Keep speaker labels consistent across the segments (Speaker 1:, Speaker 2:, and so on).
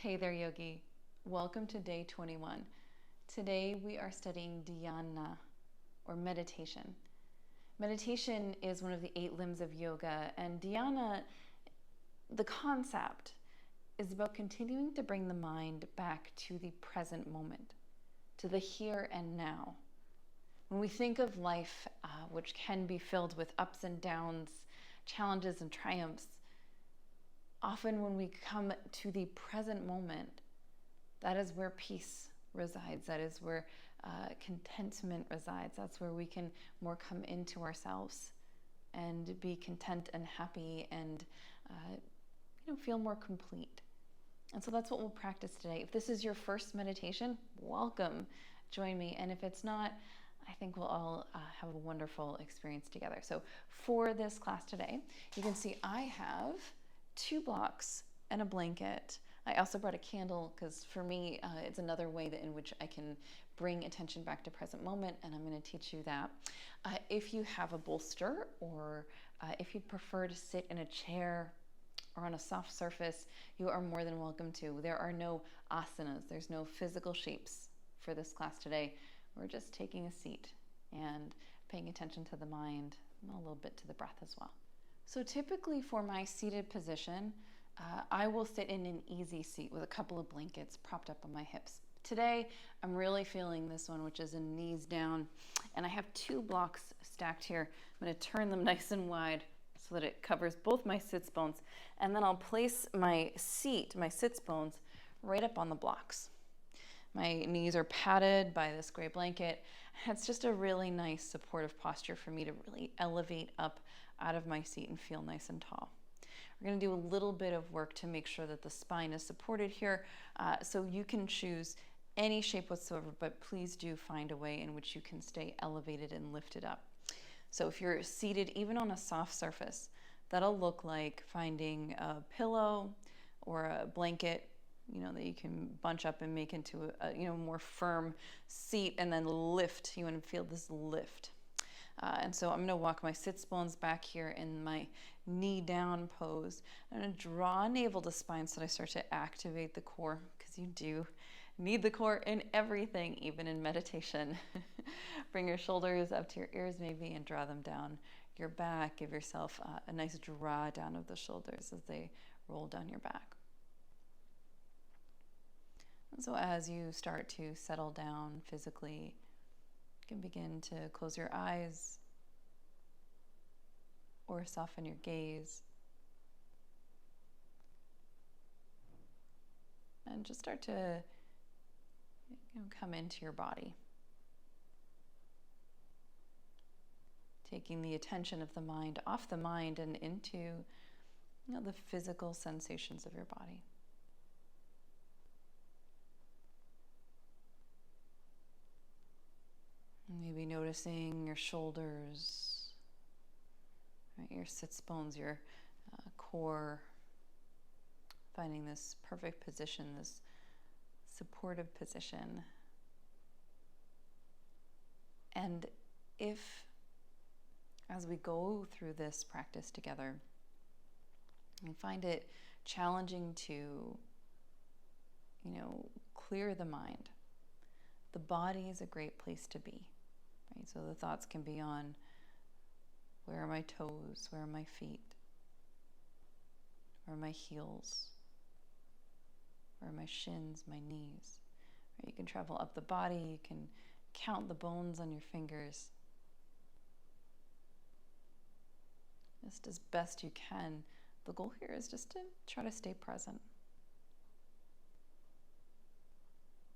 Speaker 1: Hey there, yogi. Welcome to day 21. Today we are studying Dhyana, or meditation. Meditation is one of the 8 limbs of yoga, and Dhyana, the concept, is about continuing to bring the mind back to the present moment, to the here and now. When we think of life, which can be filled with ups and downs, challenges and triumphs, often when we come to the present moment, that is where peace resides. That is where contentment resides. That's where we can more come into ourselves and be content and happy and feel more complete. And so that's what we'll practice today. If this is your first meditation, welcome. Join me. And if it's not, I think we'll all have a wonderful experience together. So for this class today, you can see I have 2 blocks and a blanket. I also brought a candle because for me, it's another way in which I can bring attention back to present moment, and I'm going to teach you that. If you have a bolster, or if you'd prefer to sit in a chair or on a soft surface, you are more than welcome to. There are no asanas. There's no physical shapes for this class today. We're just taking a seat and paying attention to the mind and a little bit to the breath as well. So typically for my seated position, I will sit in an easy seat with a couple of blankets propped up on my hips. Today, I'm really feeling this one, which is a knees down, and I have 2 blocks stacked here. I'm going to turn them nice and wide so that it covers both my sits bones, and then I'll place my sits bones, right up on the blocks. My knees are padded by this gray blanket. It's just a really nice supportive posture for me to really elevate up out of my seat and feel nice and tall. We're going to do a little bit of work to make sure that the spine is supported here. So you can choose any shape whatsoever, but please do find a way in which you can stay elevated and lifted up. So if you're seated even on a soft surface, that'll look like finding a pillow or a blanket, that you can bunch up and make into a more firm seat, and then lift. You want to feel this lift. And so I'm going to walk my sits bones back here in my knee down pose. I'm going to draw navel to spine so that I start to activate the core, because you do need the core in everything, even in meditation. Bring your shoulders up to your ears maybe and draw them down your back. Give yourself a nice draw down of the shoulders as they roll down your back. And so as you start to settle down physically, you can begin to close your eyes or soften your gaze. And just start to come into your body. Taking the attention of the mind off the mind and into the physical sensations of your body. Maybe noticing your shoulders, right, your sits bones, your core, finding this perfect position, this supportive position. And if, as we go through this practice together, you find it challenging to, clear the mind, the body is a great place to be. Right? So the thoughts can be on, where are my toes? Where are my feet? Where are my heels? Where are my shins, my knees? Right? You can travel up the body. You can count the bones on your fingers. Just as best you can. The goal here is just to try to stay present.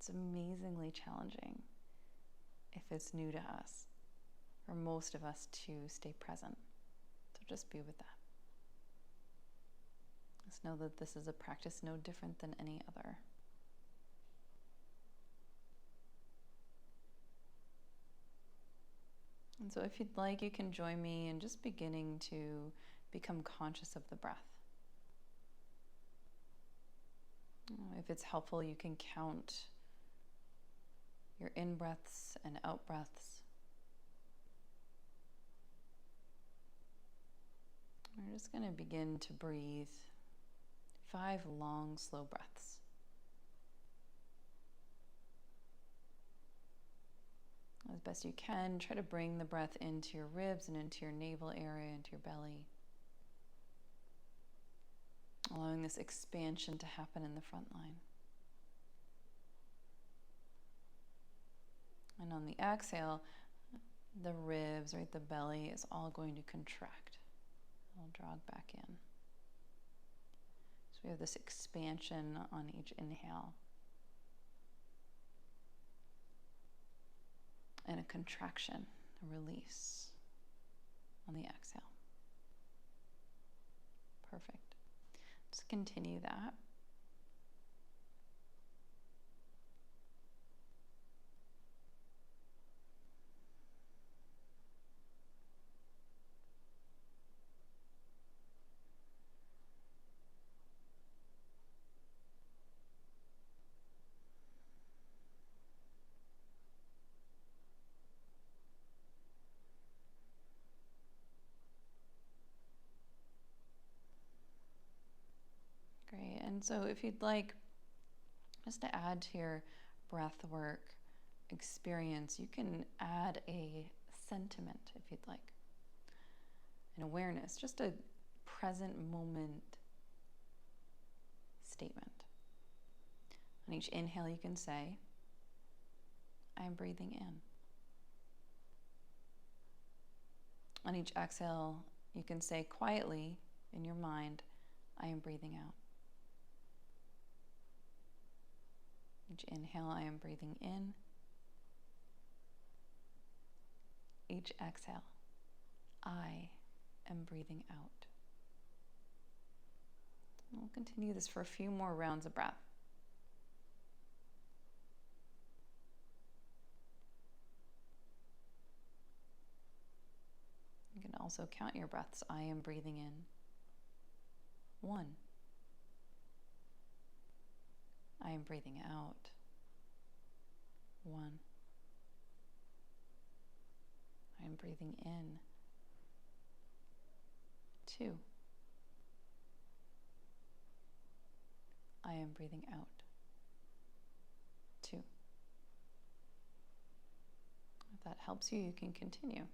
Speaker 1: It's amazingly challenging, if it's new to us, for most of us to stay present. So just be with that. Just know that this is a practice no different than any other. And so if you'd like, you can join me in just beginning to become conscious of the breath. If it's helpful, you can count your in-breaths and out-breaths. We're just going to begin to breathe 5 long, slow breaths. best you can. Try to bring the breath into your ribs and into your navel area, into your belly. Allowing this expansion to happen in the front line. And on the exhale, the ribs, right, the belly is all going to contract. It'll draw back in. So we have this expansion on each inhale. And a contraction, a release on the exhale. Perfect. Just continue that. Great. And so if you'd like, just to add to your breath work experience, you can add a sentiment if you'd like. An awareness, just a present moment statement. On each inhale, you can say, I am breathing in. On each exhale, you can say quietly in your mind, I am breathing out. Each inhale, I am breathing in. Each exhale, I am breathing out. And we'll continue this for a few more rounds of breath. You can also count your breaths. I am breathing in. 1. I am breathing out. 1. I am breathing in. 2. I am breathing out. 2. If that helps you, you can continue.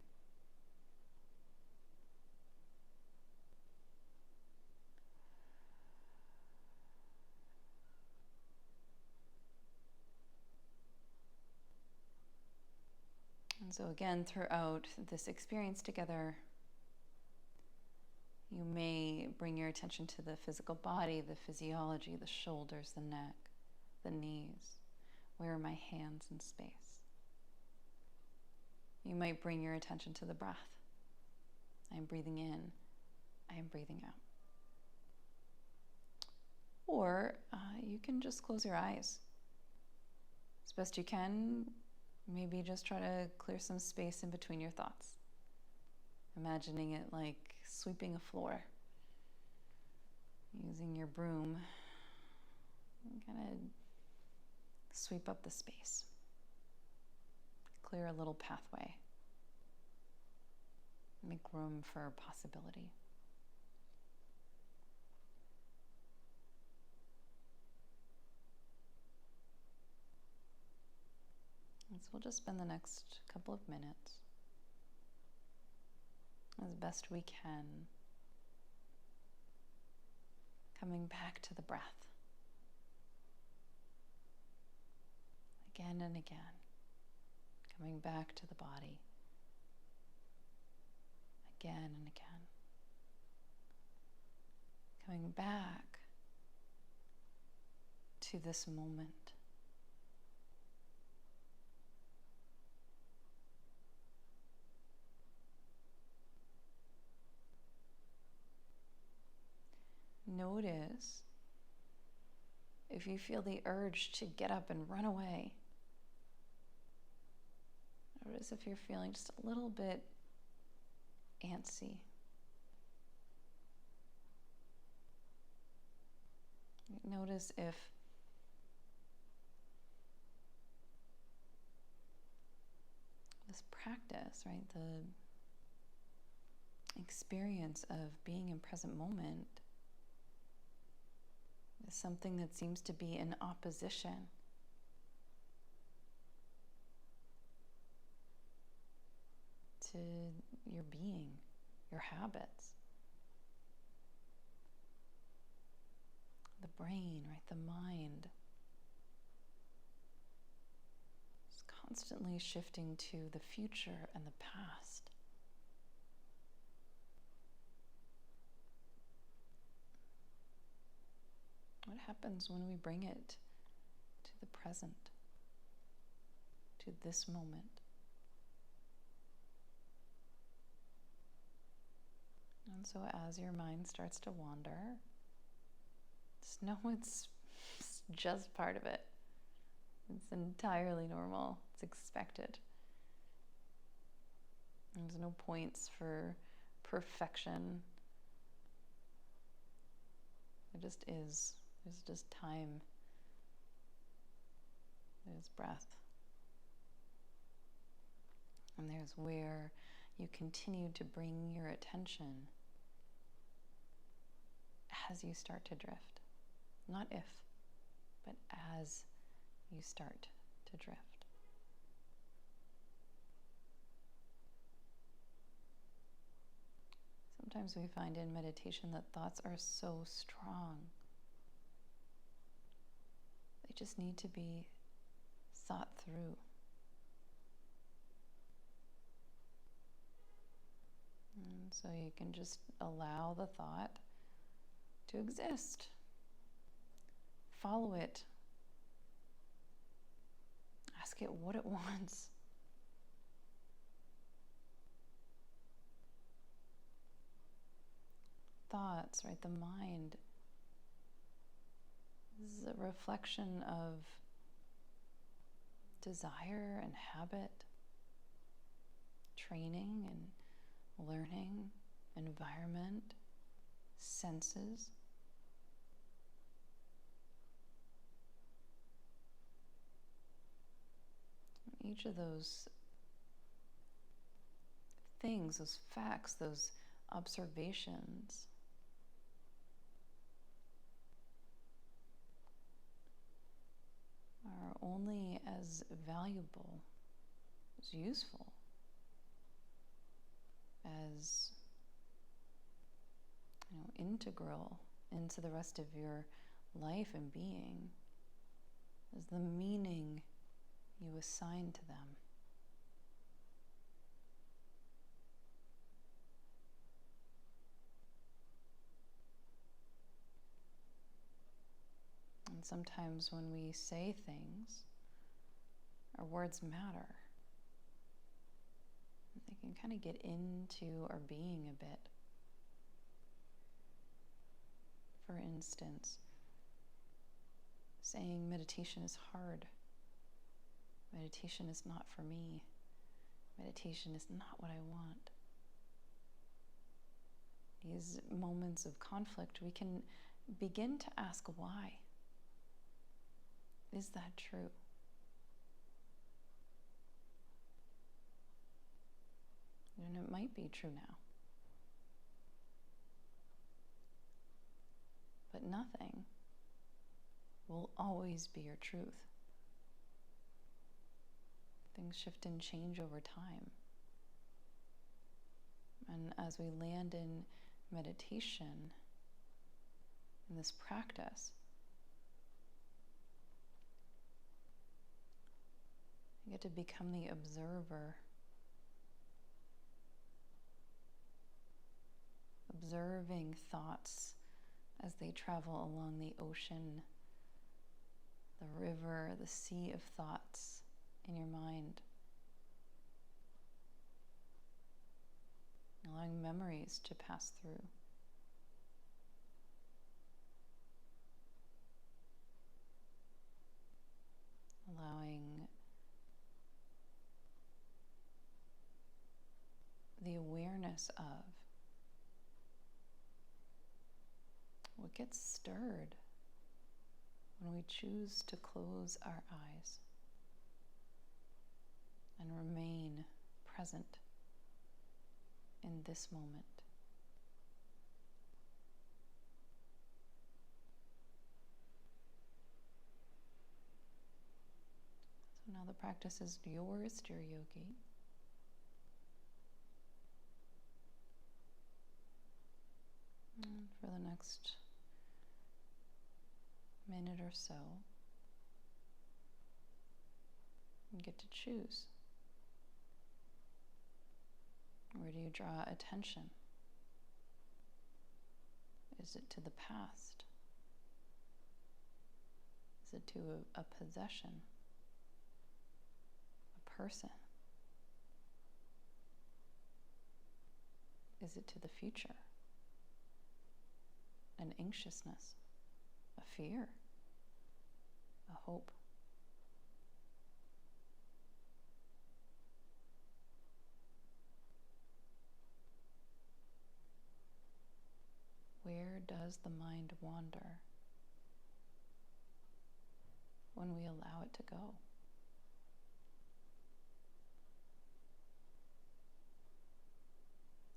Speaker 1: And so again, throughout this experience together, you may bring your attention to the physical body, the physiology, the shoulders, the neck, the knees. Where are my hands in space? You might bring your attention to the breath. I am breathing in. I am breathing out. Or you can just close your eyes. As best you can, maybe just try to clear some space in between your thoughts. Imagining it like sweeping a floor. Using your broom, kind of sweep up the space. Clear a little pathway. Make room for possibility. And so we'll just spend the next couple of minutes as best we can, coming back to the breath again and again, coming back to the body again and again, coming back to this moment. Notice if you feel the urge to get up and run away. Notice if you're feeling just a little bit antsy. Notice if this practice, right, the experience of being in present moment is something that seems to be in opposition to your being, your habits. The brain, right? The mind is constantly shifting to the future and the past. What happens when we bring it to the present, to this moment? And so as your mind starts to wander, just know it's just part of it. It's entirely normal. It's expected. There's no points for perfection. It just is. There's just time. There's breath. And there's where you continue to bring your attention as you start to drift. Not if, but as you start to drift. Sometimes we find in meditation that thoughts are so strong. They just need to be thought through. And so you can just allow the thought to exist. Follow it. Ask it what it wants. Thoughts, right? The mind is a reflection of desire and habit, training and learning, environment, senses. Each of those things, those facts, those observations are only as valuable, as useful, as integral into the rest of your life and being as the meaning you assign to them. And sometimes when we say things, our words matter. They can kind of get into our being a bit. For instance, saying meditation is hard. Meditation is not for me. Meditation is not what I want. These moments of conflict, we can begin to ask why. Is that true? And it might be true now. But nothing will always be your truth. Things shift and change over time. And as we land in meditation, in this practice, you get to become the observer. Observing thoughts as they travel along the ocean, the river, the sea of thoughts in your mind. Allowing memories to pass through. Allowing the awareness of what gets stirred when we choose to close our eyes and remain present in this moment. So now the practice is yours, dear yogi. for the next minute or so. You get to choose. Where do you draw attention? Is it to the past? Is it to a possession? A person? Is it to the future? An anxiousness? A fear? A hope? Where does the mind wander when we allow it to go?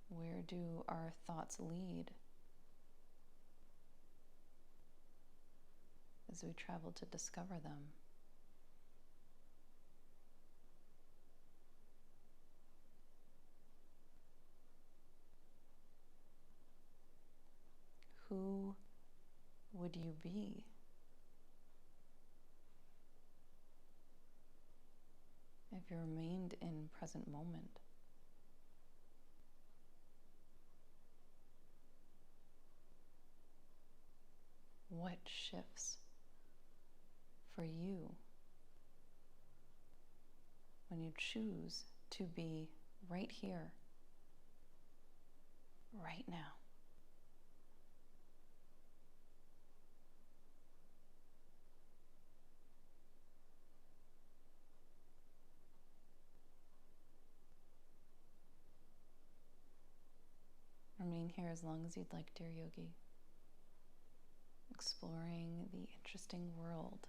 Speaker 1: Where do our thoughts lead as we travel to discover them? Who would you be if you remained in present moment? What shifts for you when you choose to be right here, right now? Remain here as long as you'd like, dear yogi, exploring the interesting world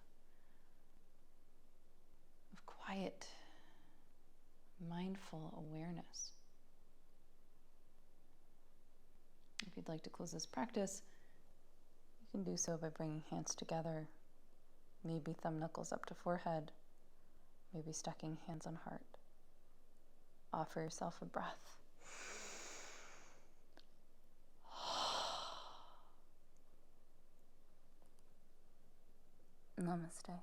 Speaker 1: of quiet, mindful awareness. If you'd like to close this practice, you can do so by bringing hands together, maybe thumb knuckles up to forehead, maybe stacking hands on heart. Offer yourself a breath. Namaste.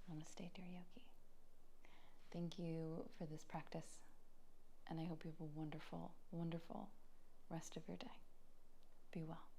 Speaker 1: Namaste, dear yogi. Thank you for this practice, and I hope you have a wonderful, wonderful rest of your day. Be well.